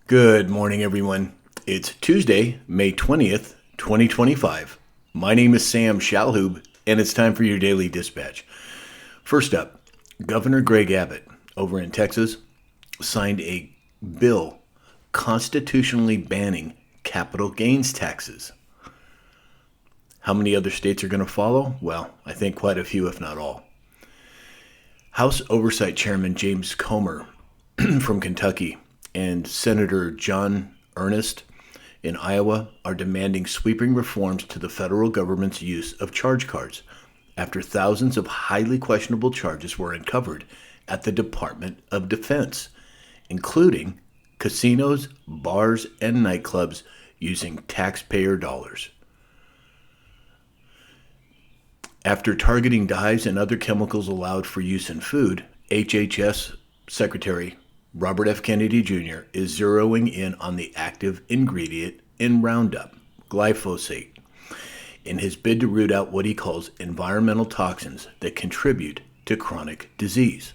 Good morning, everyone. It's Tuesday, May 20th, 2025. My name is Sam Shalhoub, and it's time for your daily dispatch. First up, Governor Greg Abbott over in Texas signed a bill constitutionally banning capital gains taxes. How many other states are going to follow? Well, I think quite a few, if not all. House Oversight Chairman James Comer from Kentucky and Senator John Ernest in Iowa are demanding sweeping reforms to the federal government's use of charge cards after thousands of highly questionable charges were uncovered at the Department of Defense, including casinos, bars, and nightclubs using taxpayer dollars. After targeting dyes and other chemicals allowed for use in food, HHS Secretary Robert F. Kennedy Jr. is zeroing in on the active ingredient in Roundup, glyphosate, in his bid to root out what he calls environmental toxins that contribute to chronic disease.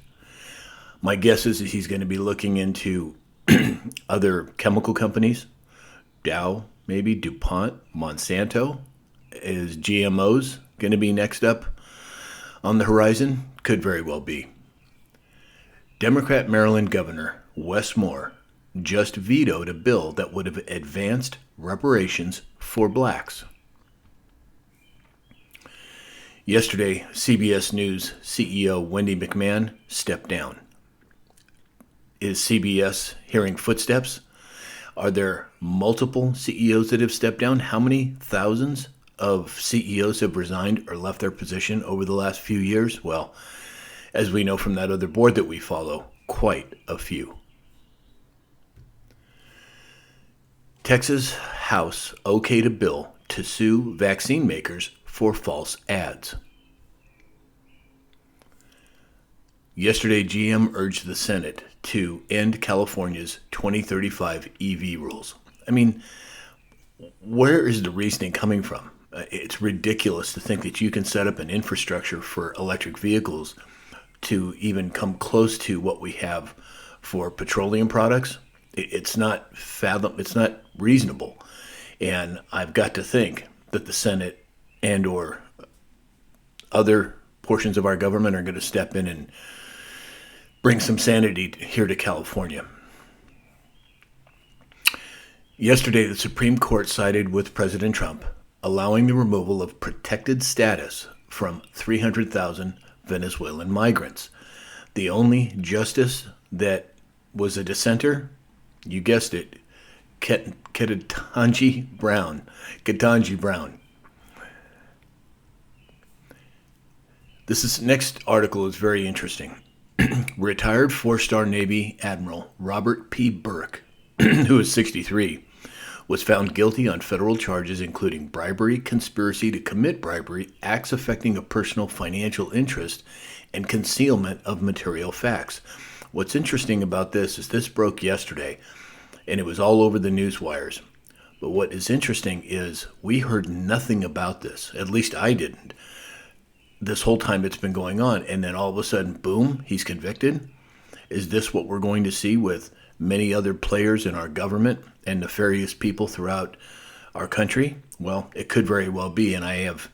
My guess is that he's going to be looking into other chemical companies, Dow, maybe DuPont, Monsanto. Is GMOs going to be next up on the horizon? Could very well be. Democrat Maryland Governor Wes Moore just vetoed a bill that would have advanced reparations for blacks. Yesterday, CBS News CEO Wendy McMahon stepped down. Is CBS hearing footsteps? Are there multiple CEOs that have stepped down? How many thousands of CEOs have resigned or left their position over the last few years? Well, as we know from that other board that we follow, quite a few. Texas House okayed a bill to sue vaccine makers for false ads. Yesterday, GM urged the Senate to end California's 2035 EV rules. I mean, where is the reasoning coming from? It's ridiculous to think that you can set up an infrastructure for electric vehicles to even come close to what we have for petroleum products. It's not it's not reasonable. And I've got to think that the Senate and or other portions of our government are going to step in and bring some sanity here to California. Yesterday, the Supreme Court sided with President Trump, allowing the removal of protected status from 300,000 Venezuelan migrants. The only justice that was a dissenter, you guessed it, Ketanji Brown. Next article is very interesting. Retired 4-star Navy Admiral Robert P. Burke, who is 63, was found guilty on federal charges including bribery, conspiracy to commit bribery, acts affecting a personal financial interest, and concealment of material facts. What's interesting about this is this broke yesterday, and it was all over the news wires. But what is interesting is we heard nothing about this. At least I didn't. This whole time it's been going on, and then all of a sudden, boom, he's convicted. Is this what we're going to see with many other players in our government and nefarious people throughout our country? Well, it could very well be, and I have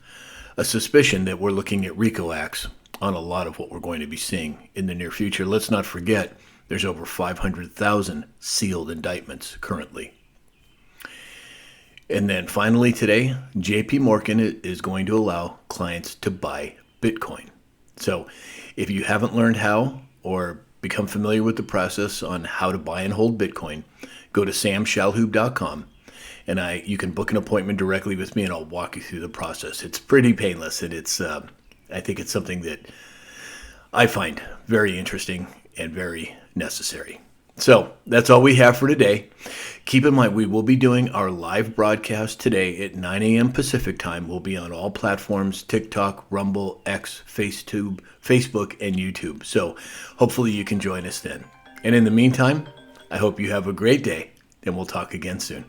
a suspicion that we're looking at RICO acts on a lot of what we're going to be seeing in the near future. Let's not forget, there's over 500,000 sealed indictments currently. And then finally today, JP Morgan is going to allow clients to buy Bitcoin. So if you haven't learned how or become familiar with the process on how to buy and hold Bitcoin, go to samshalhoub.com and you can book an appointment directly with me and I'll walk you through the process. It's pretty painless, and I think it's something that I find very interesting and very necessary. So that's all we have for today. Keep in mind, we will be doing our live broadcast today at 9 a.m. Pacific time. We'll be on all platforms: TikTok, Rumble, X, Facebook, and YouTube. So hopefully you can join us then. And in the meantime, I hope you have a great day, and we'll talk again soon.